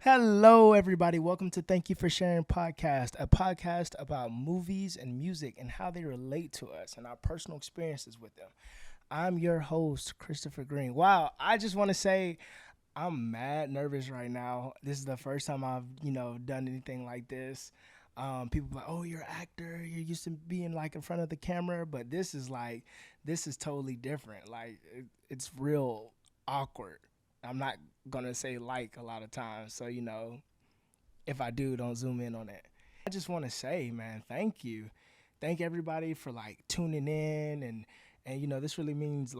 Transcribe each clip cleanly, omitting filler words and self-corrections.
Hello, everybody. Welcome to Thank You for Sharing Podcast, a podcast about movies and music and how they relate to us and our personal experiences with them. I'm your host, Christopher Green. Wow, I just want to say I'm mad nervous right now. This is the first time I've, done anything like this. People are like, oh, you're an actor. You're used to being like in front of the camera, but this is totally different. It's real awkward. I'm not gonna say like a lot of times, so if I do, don't zoom in on it. I just want to say, man, thank you, thank everybody for like tuning in and this really means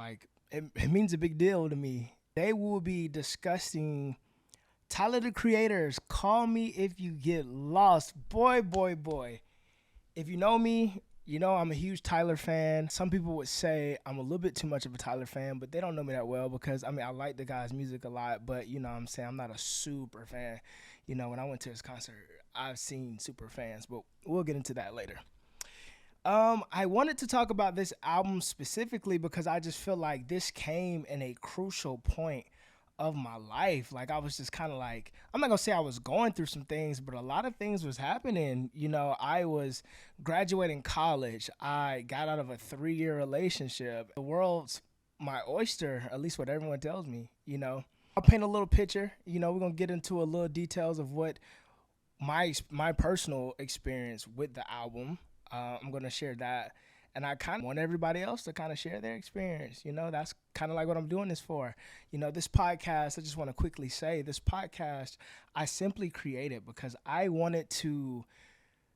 it means a big deal to me. They will be discussing Tyler the Creator's "Call Me If You Get Lost." Boy, boy, boy. If you know me, you know I'm a huge Tyler fan. Some people would say I'm a little bit too much of a Tyler fan, but they don't know me that well because I like the guy's music a lot, but you know what I'm saying, I'm not a super fan. When I went to his concert, I've seen super fans, but we'll get into that later. I wanted to talk about this album specifically because I just feel like this came in a crucial point of my life. Like I was just kind of like, I'm not gonna say I was going through some things, but a lot of things was happening. I was graduating college. I got out of a 3-year relationship. The world's my oyster, at least what everyone tells me. I'll paint a little picture. We're gonna get into a little details of what my personal experience with the album. I'm gonna share that, and I kind of want everybody else to kind of share their experience. That's kind of like what I'm doing this for. This podcast. I just want to quickly say this podcast I simply created because I wanted to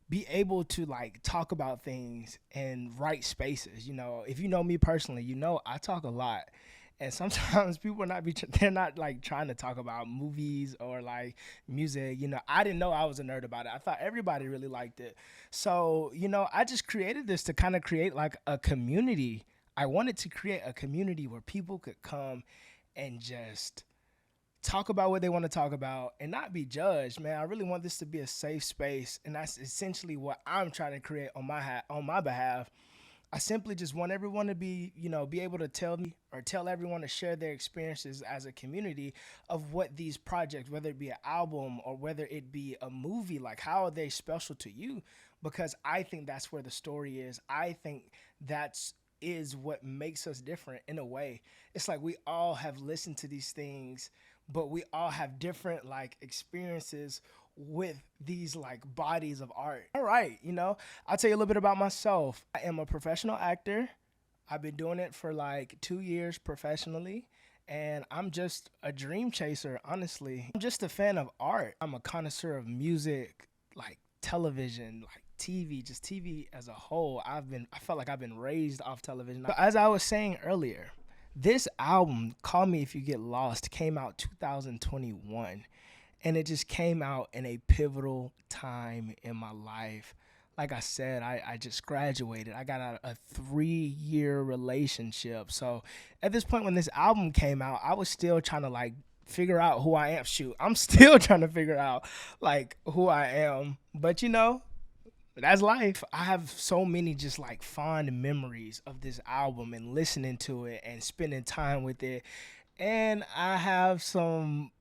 be able to like talk about things in right spaces. If you know me personally, I talk a lot. And sometimes people they're not like trying to talk about movies or like music. I didn't know I was a nerd about it. I thought everybody really liked it. So, I just created this to kind of create like a community. I wanted to create a community where people could come and just talk about what they want to talk about and not be judged, man. I really want this to be a safe space, and that's essentially what I'm trying to create on my behalf. I simply just want everyone to be able to tell me or tell everyone to share their experiences as a community of what these projects, whether it be an album or whether it be a movie, like how are they special to you? Because I think that's where the story is. I think that's is what makes us different in a way. It's like we all have listened to these things, but we all have different like experiences with these like bodies of art. All right, I'll tell you a little bit about myself. I am a professional actor. I've been doing it for like 2 years professionally, and I'm just a dream chaser, honestly. I'm just a fan of art. I'm a connoisseur of music, like television, like TV, just TV as a whole. I felt like I've been raised off television. But as I was saying earlier, this album, Call Me If You Get Lost, came out 2021. And it just came out in a pivotal time in my life. Like I said, I just graduated. I got out of a 3-year relationship. So at this point when this album came out, I was still trying to like figure out who I am. Shoot, I'm still trying to figure out like who I am. But that's life. I have so many just like fond memories of this album and listening to it and spending time with it. And I have some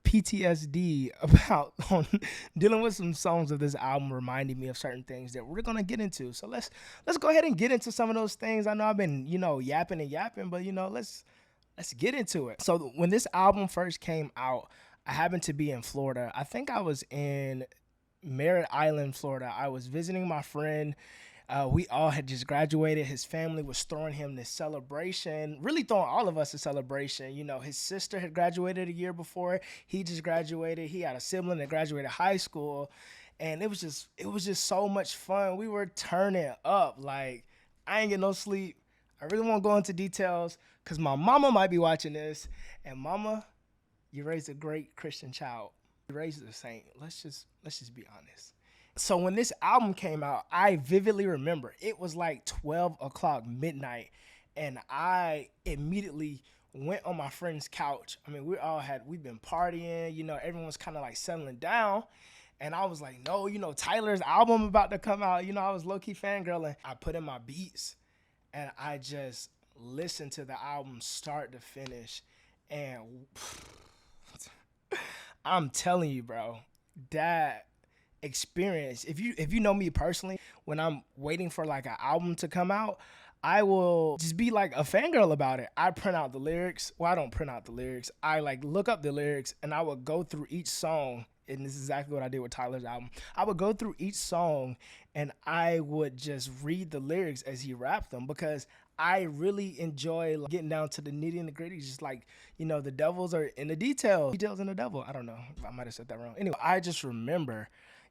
PTSD about dealing with some songs of this album reminding me of certain things that we're gonna get into. So let's go ahead and get into some of those things. I know I've been yapping and yapping, but let's get into it. So when this album first came out, I happened to be in Florida. I think I was in Merritt Island, Florida. I was visiting my friend. We all had just graduated. His family was throwing him this celebration, really throwing all of us a celebration. His sister had graduated a year before. He just graduated. He had a sibling that graduated high school. And it was just so much fun. We were turning up. Like, I ain't getting no sleep. I really won't go into details because my mama might be watching this. And mama, you raised a great Christian child. You raised a saint. Let's just be honest. So when this album came out, I vividly remember it was like 12 o'clock midnight, and I immediately went on my friend's couch. I mean, we've been partying, everyone was kind of like settling down. And I was like, no, Tyler's album about to come out. I was low-key fangirling. I put in my beats, and I just listened to the album start to finish. And I'm telling you, bro, that experience. If you know me personally, when I'm waiting for like an album to come out, I will just be like a fangirl about it. I print out the lyrics. Well, I don't print out the lyrics. I like look up the lyrics and I would go through each song. And this is exactly what I did with Tyler's album. I would go through each song and I would just read the lyrics as he rapped them because I really enjoy like, getting down to the nitty and the gritty. Just like, the devils are in the details. Details in the devil. I don't know. I might have said that wrong. Anyway, I just remember,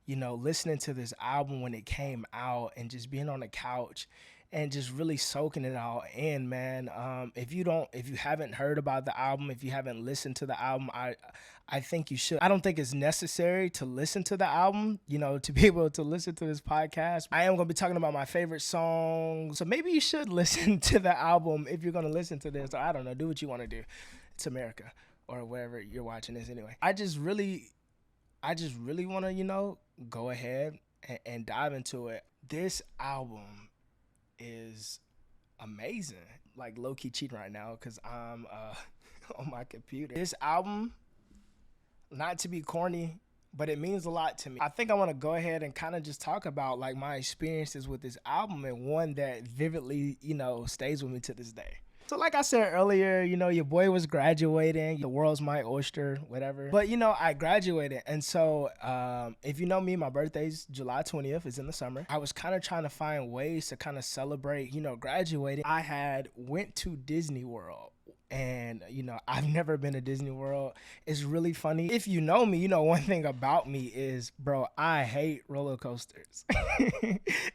listening to this album when it came out and just being on the couch and just really soaking it all in, man. If you haven't heard about the album, if you haven't listened to the album, I think you should. I don't think it's necessary to listen to the album, to be able to listen to this podcast. I am going to be talking about my favorite songs. So maybe you should listen to the album if you're going to listen to this. Or I don't know, do what you want to do. It's America or wherever you're watching this anyway. I just really want to, go ahead and dive into it. This album is amazing. Like low-key cheating right now because I'm on my computer. This album, not to be corny, but it means a lot to me. I think I want to go ahead and kind of just talk about like my experiences with this album and one that vividly, stays with me to this day. So like I said earlier, your boy was graduating, the world's my oyster, whatever. But, I graduated. And so if you know me, my birthday's July 20th, is in the summer. I was kind of trying to find ways to kind of celebrate, graduating. I had went to Disney World. And, I've never been to Disney World. It's really funny. If you know me, one thing about me is, bro, I hate roller coasters.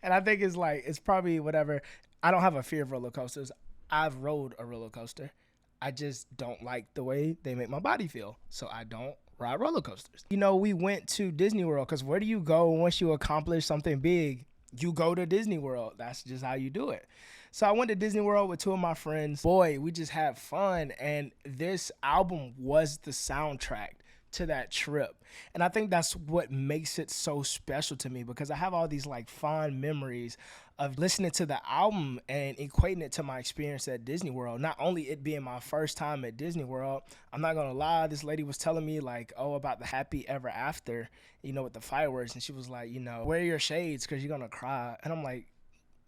And I think it's probably whatever. I don't have a fear of roller coasters. I've rode a roller coaster. I just don't like the way they make my body feel. So I don't ride roller coasters. We went to Disney World because where do you go once you accomplish something big? You go to Disney World. That's just how you do it. So I went to Disney World with two of my friends. Boy, we just had fun. And this album was the soundtrack to that trip. And I think that's what makes it so special to me because I have all these like fond memories of listening to the album and equating it to my experience at Disney World. Not only it being my first time at Disney World, I'm not gonna lie, this lady was telling me like, about the happy ever after, with the fireworks. And she was like, wear your shades because you're gonna cry. And I'm like,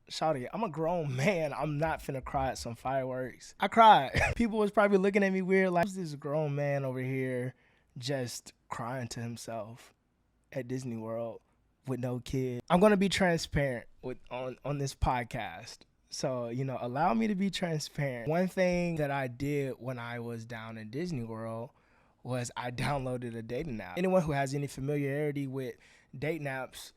shawty, I'm a grown man. I'm not finna cry at some fireworks. I cried. People was probably looking at me weird like, who's this grown man over here just crying to himself at Disney World with no kid? I'm gonna be transparent on this podcast. So, allow me to be transparent. One thing that I did when I was down in Disney World was I downloaded a dating app. Anyone who has any familiarity with dating apps,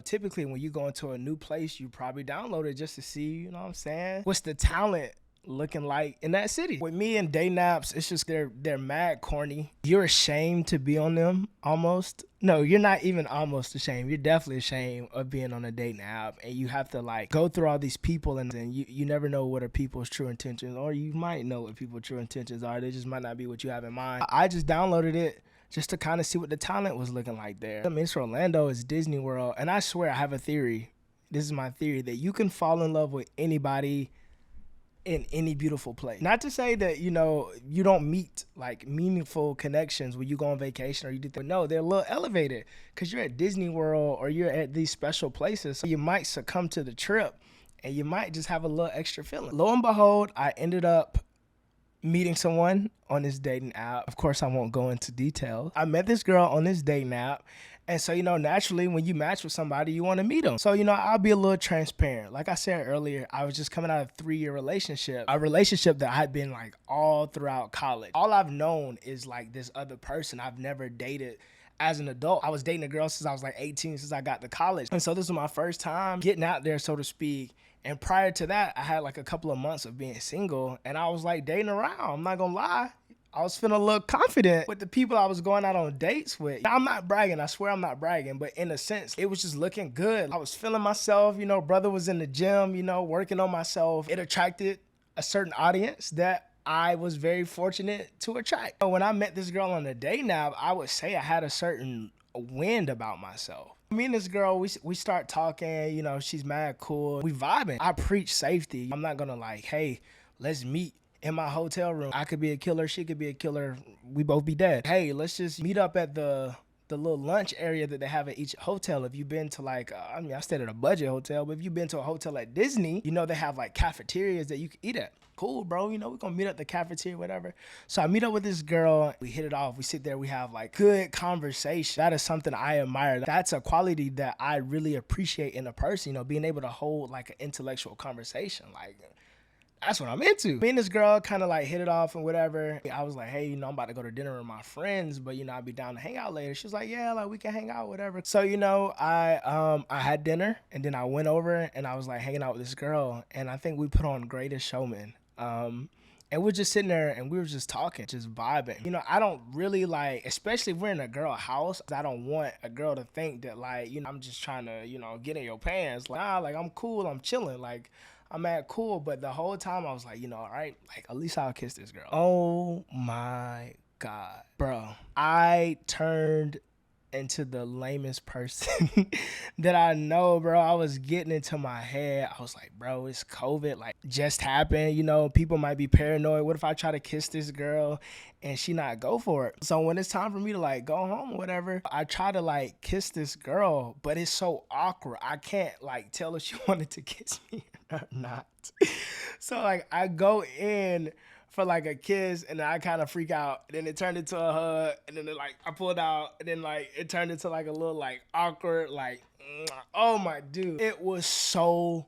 typically when you go into a new place, you probably download it just to see, what I'm saying, what's the talent looking like in that city. With me and dating apps, it's just they're mad corny. You're ashamed to be on them almost. No, you're not even almost ashamed. You're definitely ashamed of being on a dating app, and you have to like go through all these people, and you never know what are people's true intentions, or you might know what people's true intentions are. They just might not be what you have in mind. I just downloaded it just to kind of see what the talent was looking like there. I mean, it's Orlando, it's Disney World, and I swear I have a theory. This is my theory that you can fall in love with anybody in any beautiful place. Not to say that, you don't meet like meaningful connections when you go on vacation or you do things. No, they're a little elevated because you're at Disney World or you're at these special places. So you might succumb to the trip and you might just have a little extra feeling. Lo and behold, I ended up meeting someone on this dating app. Of course, I won't go into details. I met this girl on this dating app. And so, naturally, when you match with somebody, you want to meet them. So, I'll be a little transparent. Like I said earlier, I was just coming out of a 3-year relationship, a relationship that had been like all throughout college. All I've known is like this other person. I've never dated as an adult. I was dating a girl since I was like 18, since I got to college. And so this was my first time getting out there, so to speak. And prior to that, I had like a couple of months of being single and I was like dating around. I'm not gonna lie. I was feeling a little confident with the people I was going out on dates with. Now, I'm not bragging. I swear I'm not bragging. But in a sense, it was just looking good. I was feeling myself. Brother was in the gym, working on myself. It attracted a certain audience that I was very fortunate to attract. When I met this girl on a date now, I would say I had a certain wind about myself. Me and this girl, we start talking. She's mad cool. We vibing. I preach safety. I'm not going to like, hey, let's meet in my hotel room. I could be a killer, she could be a killer, we both be dead. Hey, let's just meet up at the little lunch area that they have at each hotel. If you've been to like, I stayed at a budget hotel, but if you've been to a hotel at Disney, you know they have like cafeterias that you can eat at. Cool, bro. You know, we're gonna meet at the cafeteria, whatever. So I meet up with this girl. We hit it off. We sit there. We have like good conversation. That is something I admire. That's a quality that I really appreciate in a person. You know, being able to hold like an intellectual conversation. Like, that's what I'm into. Me and this girl kind of like hit it off and whatever. I was like, hey, you know, I'm about to go to dinner with my friends, but you know, I'll be down to hang out later. She was like, yeah, like we can hang out, whatever. So, you know, I had dinner and then I went over and I was like hanging out with this girl, and I think we put on Greatest Showman. And we're just sitting there and we were just talking, just vibing. You know, I don't really like, especially if we're in a girl house, I don't want a girl to think that like, you know, I'm just trying to, you know, get in your pants. Like, nah, like I'm cool, I'm chilling. Like, I'm mad cool, but the whole time I was like, you know, all right, like at least I'll kiss this girl. Oh my God, bro. I turned into the lamest person that I know, bro. I was getting into my head. I was like, bro, it's COVID, like just happened. You know, people might be paranoid. What if I try to kiss this girl and she not go for it? So when it's time for me to like go home or whatever, I try to like kiss this girl, but it's so awkward. I can't like tell if she wanted to kiss me or not. So like I go in for like a kiss and then I kind of freak out, and then it turned into a hug, and then like I pulled out, and then like it turned into like a little like awkward like, oh my dude, it was so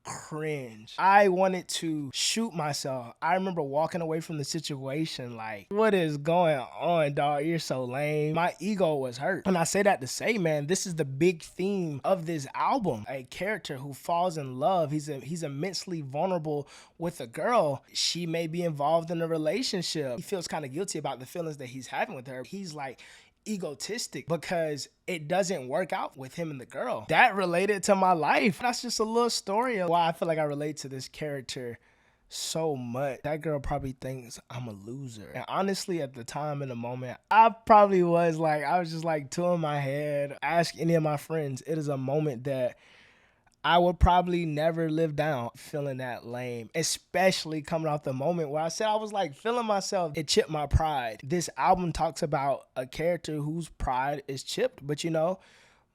cringe. I wanted to shoot myself. I remember walking away from the situation like, what is going on, dog? You're so lame. My ego was hurt. And I say that to say, man, this is the big theme of this album. A character who falls in love. He's immensely vulnerable with a girl. She may be involved in a relationship. He feels kind of guilty about the feelings that he's having with her. He's like egotistic because it doesn't work out with him and the girl. That related to my life. That's just a little story of why I feel like I relate to this character so much. That girl probably thinks I'm a loser. And honestly, at the time in the moment, I probably was like, I was just like two in my head. Ask any of my friends. It is a moment that I would probably never live down, feeling that lame, especially coming off the moment where I said I was like feeling myself. It chipped my pride. This album talks about a character whose pride is chipped, but you know,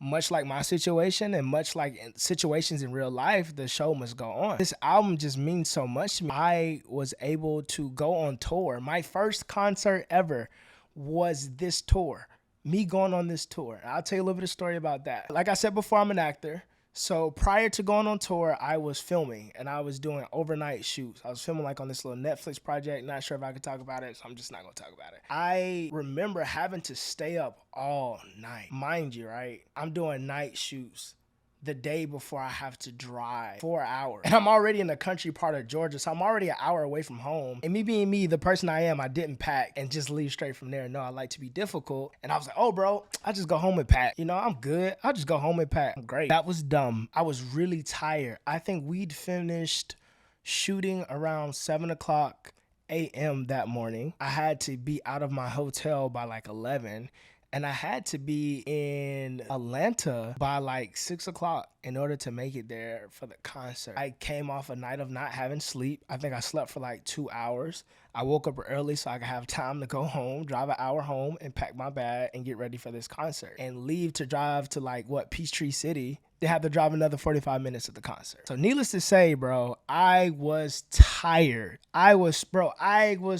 much like my situation and much like in situations in real life, the show must go on. This album just means so much to me. I was able to go on tour. My first concert ever was this tour, me going on this tour. I'll tell you a little bit of story about that. Like I said before, I'm an actor. So prior to going on tour, I was filming and I was doing overnight shoots. I was filming like on this little Netflix project. Not sure if I could talk about it, so I'm just not gonna talk about it. I remember having to stay up all night. Mind you, right? I'm doing night shoots the day before I have to drive 4 hours. And I'm already in the country part of Georgia, so I'm already an hour away from home. And me being me, the person I am, I didn't pack and just leave straight from there. No, I like to be difficult. And I was like, oh, bro, I just go home and pack. You know, I'm good. I'll just go home and pack. I'm great. That was dumb. I was really tired. I think we'd finished shooting around 7 o'clock a.m. that morning. I had to be out of my hotel by like 11. And I had to be in Atlanta by like 6 o'clock in order to make it there for the concert. I came off a night of not having sleep. I think I slept for like 2 hours. I woke up early so I could have time to go home, drive an hour home, and pack my bag and get ready for this concert. And leave to drive to like, Peachtree City. They had to drive another 45 minutes to the concert. So needless to say, bro, I was tired. I was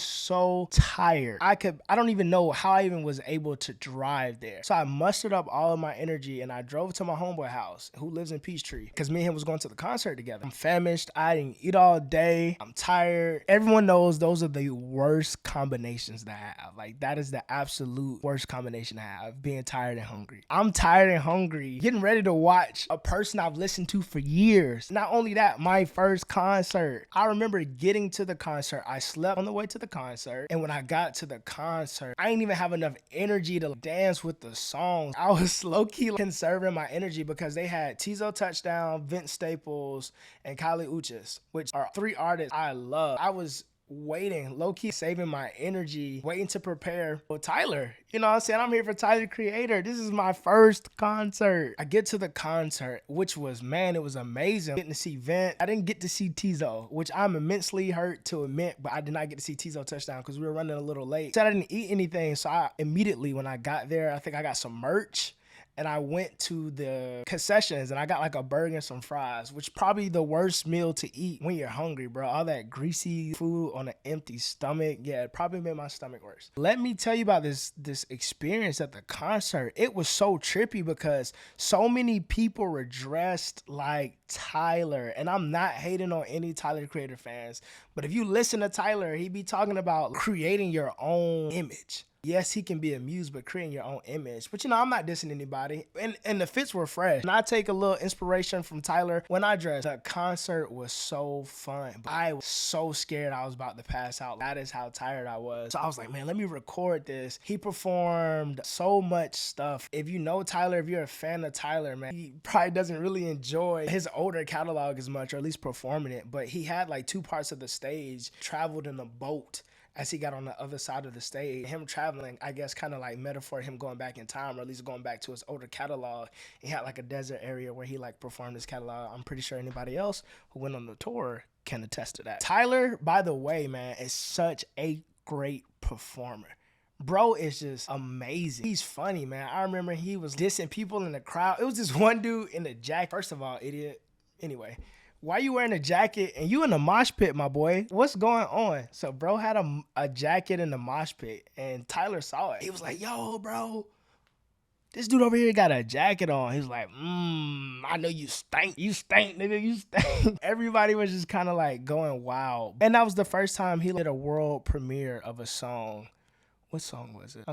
so tired. I don't even know how I even was able to drive there. So I mustered up all of my energy and I drove to my homeboy house who lives in Peachtree because me and him was going to the concert together. I'm famished. I didn't eat all day. I'm tired. Everyone knows those are the worst combinations to have. Like that is the absolute worst combination to have, being tired and hungry. I'm tired and hungry, getting ready to watch a person I've listened to for years. Not only that, my first concert. I remember getting to the concert. I slept on the way to the concert. And when I got to the concert, I didn't even have enough energy to dance with the songs. I was low-key conserving my energy because they had Tizo Touchdown, Vince Staples, and Kali Uchis, which are three artists I love. I was waiting, low-key saving my energy, waiting to prepare for Tyler. You know what I'm saying? I'm here for Tyler, the Creator. This is my first concert. I get to the concert, which was, man, it was amazing. Getting to see Vent. I didn't get to see Tizo, which I'm immensely hurt to admit, but I did not get to see Tizo touchdown because we were running a little late. Said I didn't eat anything, so I immediately, when I got there, I think I got some merch. And I went to the concessions and I got like a burger and some fries, which probably the worst meal to eat when you're hungry, bro. All that greasy food on an empty stomach. Yeah, it probably made my stomach worse. Let me tell you about this experience at the concert. It was so trippy because so many people were dressed like Tyler. And I'm not hating on any Tyler, the Creator fans, but if you listen to Tyler, he be talking about creating your own image. Yes, he can be amused, but creating your own image. But, you know, I'm not dissing anybody. And the fits were fresh. And I take a little inspiration from Tyler when I dress. The concert was so fun. But I was so scared I was about to pass out. That is how tired I was. So I was like, man, let me record this. He performed so much stuff. If you know Tyler, if you're a fan of Tyler, man, he probably doesn't really enjoy his older catalog as much, or at least performing it. But he had like 2 parts of the stage, traveled in a boat as he got on the other side of the stage. Him traveling, I guess, kind of like metaphor him going back in time, or at least going back to his older catalog. He had like a desert area where he like performed his catalog. I'm pretty sure anybody else who went on the tour can attest to that. Tyler, by the way, man, is such a great performer. Bro is just amazing. He's funny, man. I remember he was dissing people in the crowd. It was this one dude in the jacket. First of all, idiot. Anyway, why you wearing a jacket and you in the mosh pit, my boy? What's going on? So bro had a jacket in the mosh pit and Tyler saw it. He was like, yo, bro, this dude over here got a jacket on. He was like, I know you stink. You stink, nigga, you stink. Everybody was just kind of like going wild. And that was the first time he did a world premiere of a song. What song was it?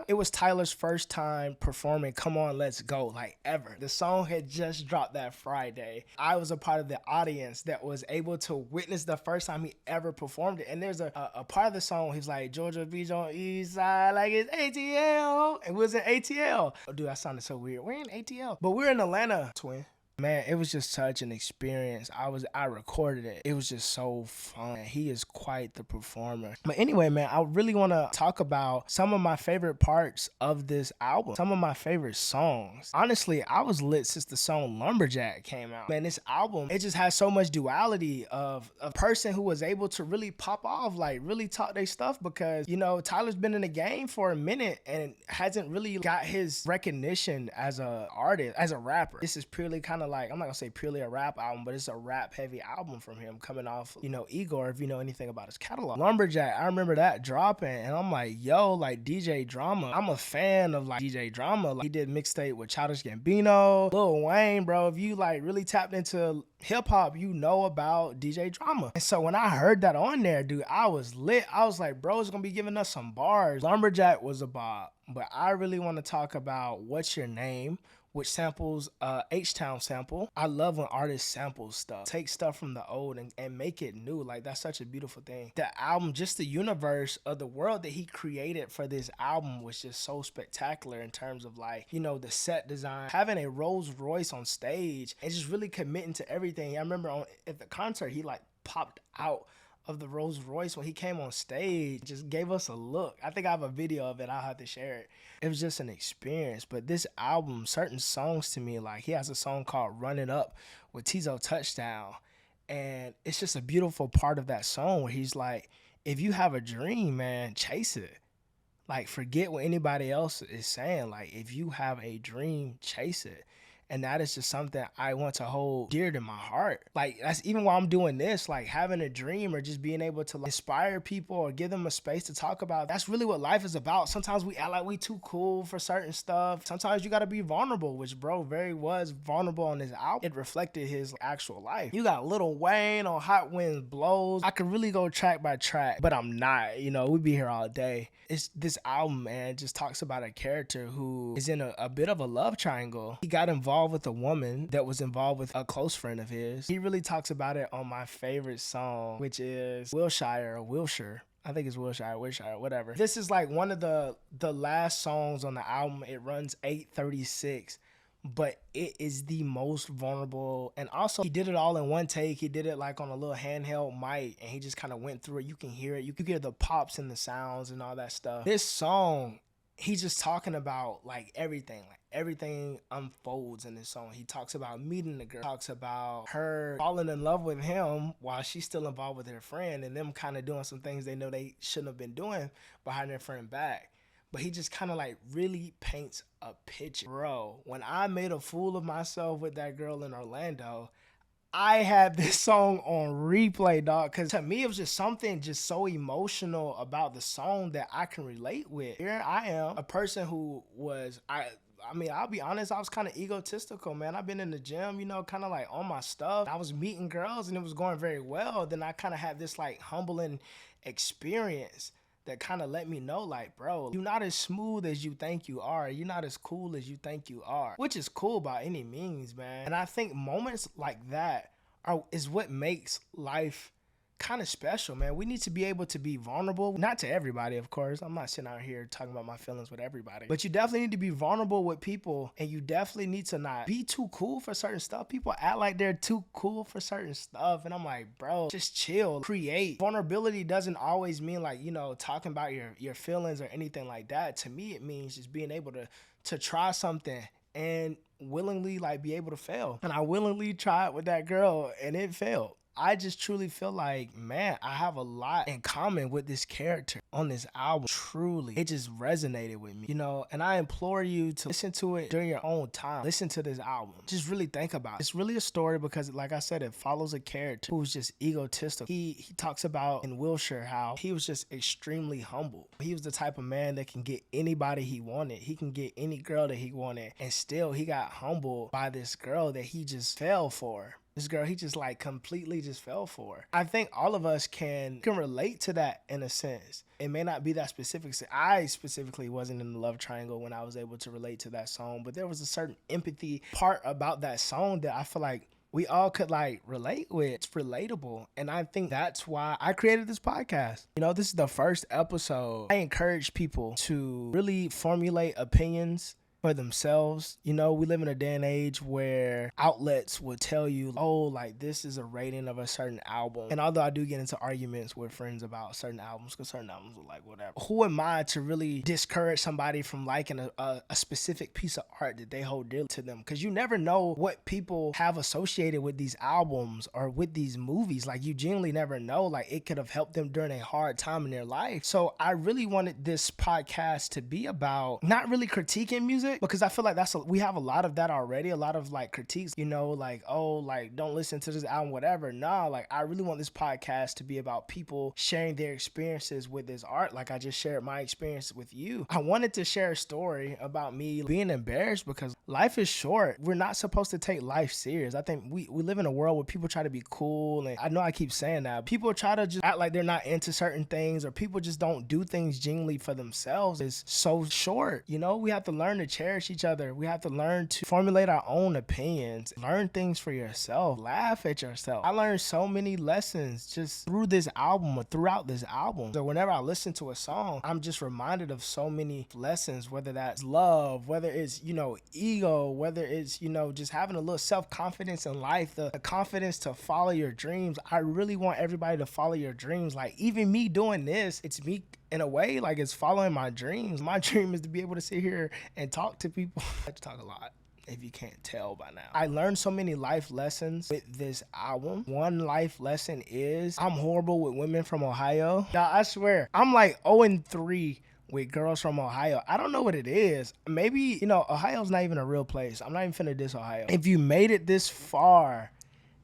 It was Tyler's first time performing Come On, Let's Go, like ever. The song had just dropped that Friday. I was a part of the audience that was able to witness the first time he ever performed it. And there's a part of the song, he's like, Georgia Beach on East Side, like it's ATL. And we was in ATL. Oh, dude, that sounded so weird. We're in ATL. But we're in Atlanta, twin. Man, it was just such an experience. I recorded it. It was just so fun. He is quite the performer. But anyway, man, I really want to talk about some of my favorite parts of this album. Some of my favorite songs. Honestly, I was lit since the song Lumberjack came out. Man, this album, it just has so much duality of a person who was able to really pop off, like really talk their stuff, because, you know, Tyler's been in the game for a minute and hasn't really got his recognition as a artist, as a rapper. This is purely kind of like, I'm not gonna say purely a rap album, but it's a rap heavy album from him coming off, you know, Igor, if you know anything about his catalog. Lumberjack, I remember that dropping and I'm like, yo, like DJ Drama. I'm a fan of like DJ Drama. Like, he did mixtape with Childish Gambino, Lil Wayne, bro. If you like really tapped into hip hop, you know about DJ Drama. And so when I heard that on there, dude, I was lit. I was like, bro, it's gonna be giving us some bars. Lumberjack was a bop, but I really want to talk about What's Your Name, which samples H-Town sample. I love when artists sample stuff, take stuff from the old and make it new. Like, that's such a beautiful thing. The album, just the universe of the world that he created for this album was just so spectacular in terms of like, you know, the set design, having a Rolls Royce on stage and just really committing to everything. I remember at the concert, he like popped out of the Rolls Royce when he came on stage, just gave us a look. I think I have a video of it. I'll have to share it. It was just an experience. But this album, certain songs to me, like he has a song called Run It Up with Tizo Touchdown. And it's just a beautiful part of that song where he's like, if you have a dream, man, chase it. Like, forget what anybody else is saying. Like, if you have a dream, chase it. And that is just something I want to hold dear to my heart. Like, that's even while I'm doing this, like having a dream or just being able to like, inspire people or give them a space to talk about. That's really what life is about. Sometimes we act like we too cool for certain stuff. Sometimes you got to be vulnerable, which bro very was vulnerable on this album. It reflected his actual life. You got Lil Wayne on Hot Winds Blows. I could really go track by track, but I'm not. You know, we'd be here all day. It's this album, man, just talks about a character who is in a bit of a love triangle. He got involved with a woman that was involved with a close friend of his. He really talks about it on my favorite song, which is Wilshire. I think it's Wilshire, whatever. This is like one of the last songs on the album. It runs 8:36. but it is the most vulnerable. And also, he did it all in one take. He did it like on a little handheld mic, and he just kind of went through it. You can hear it. You can hear the pops and the sounds and all that stuff. This song, he's just talking about like everything. Like everything unfolds in this song. He talks about meeting the girl, talks about her falling in love with him while she's still involved with her friend, and them kind of doing some things they know they shouldn't have been doing behind their friend back. But he just kind of like really paints a picture. Bro, when I made a fool of myself with that girl in Orlando, I had this song on replay, dog, because to me it was just something just so emotional about the song that I can relate with. Here I am, a person who was, I mean, I'll be honest, I was kind of egotistical, man. I've been in the gym, you know, kind of like on my stuff. I was meeting girls and it was going very well. Then I kind of had this like humbling experience that kind of let me know, like, bro, you're not as smooth as you think you are. You're not as cool as you think you are, which is cool by any means, man. And I think moments like that is what makes life kind of special, man. We need to be able to be vulnerable, not to everybody, of course. I'm not sitting out here talking about my feelings with everybody, but you definitely need to be vulnerable with people, and you definitely need to not be too cool for certain stuff. People act like they're too cool for certain stuff, and I'm like, bro, just chill, create. Vulnerability doesn't always mean like, you know, talking about your feelings or anything like that. To me, it means just being able to try something and willingly like be able to fail. And I willingly tried with that girl and it failed. I just truly feel like, man, I have a lot in common with this character on this album. Truly, it just resonated with me, you know, and I implore you to listen to it during your own time. Listen to this album. Just really think about it. It's really a story because, like I said, it follows a character who's just egotistical. He talks about in Wilshire how he was just extremely humble. He was the type of man that can get anybody he wanted. He can get any girl that he wanted, and still he got humbled by this girl that he just fell for. This girl, he just like completely just fell for. I think all of us can relate to that in a sense. It may not be that specific. I specifically wasn't in the love triangle when I was able to relate to that song, but there was a certain empathy part about that song that I feel like we all could like relate with. It's relatable. And I think that's why I created this podcast. You know, this is the first episode. I encourage people to really formulate opinions for themselves. You know, we live in a day and age where outlets will tell you, oh, like this is a rating of a certain album. And although I do get into arguments with friends about certain albums, because certain albums are like whatever, who am I to really discourage somebody from liking a specific piece of art that they hold dear to them? Because you never know what people have associated with these albums or with these movies. Like you genuinely never know. Like it could have helped them during a hard time in their life. So I really wanted this podcast to be about not really critiquing music, because I feel like we have a lot of that already, a lot of like critiques, you know, like, oh, like don't listen to this album, whatever. Nah, like I really want this podcast to be about people sharing their experiences with this art. Like I just shared my experience with you. I wanted to share a story about me being embarrassed because life is short. We're not supposed to take life serious. I think we live in a world where people try to be cool, and I know I keep saying that. People try to just act like they're not into certain things, or people just don't do things genuinely for themselves. It's so short. You know, we have to learn to cherish each other. We have to learn to formulate our own opinions, learn things for yourself, laugh at yourself. I learned so many lessons just through this album or throughout this album. So whenever I listen to a song, I'm just reminded of so many lessons, whether that's love, whether it's, you know, ego, whether it's, you know, just having a little self-confidence in life, the confidence to follow your dreams. I really want everybody to follow your dreams. Like even me doing this, it's me in a way, like it's following my dreams. My dream is to be able to sit here and talk to people. I like to talk a lot, if you can't tell by now. I learned so many life lessons with this album. One life lesson is I'm horrible with women from Ohio. Now, I swear, I'm like 0-3 with girls from Ohio. I don't know what it is. Maybe, you know, Ohio's not even a real place. I'm not even finna diss Ohio. If you made it this far,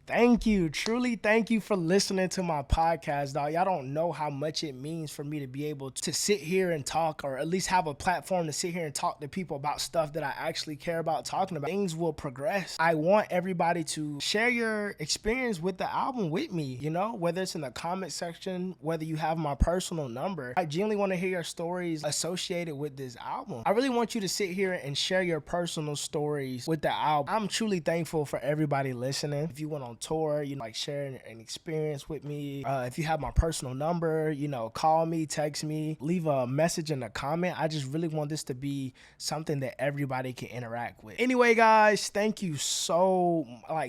thank you. Truly, thank you for listening to my podcast, dog. Y'all don't know how much it means for me to be able to sit here and talk, or at least have a platform to sit here and talk to people about stuff that I actually care about talking about. Things will progress. I want everybody to share your experience with the album with me, you know, whether it's in the comment section, whether you have my personal number. I genuinely want to hear your stories associated with this album. I really want you to sit here and share your personal stories with the album. I'm truly thankful for everybody listening. If you went on on tour, like share an experience with me. If you have my personal number, call me, text me, leave a message in a comment. I just really want this to be something that everybody can interact with. Anyway, guys, thank you so,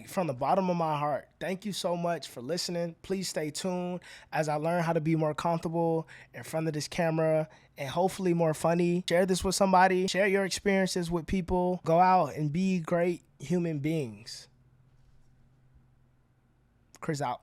from the bottom of my heart, thank you so much for listening. Please stay tuned as I learn how to be more comfortable in front of this camera and hopefully more funny. Share this with somebody. Share your experiences with people. Go out and be great human beings. Chris out.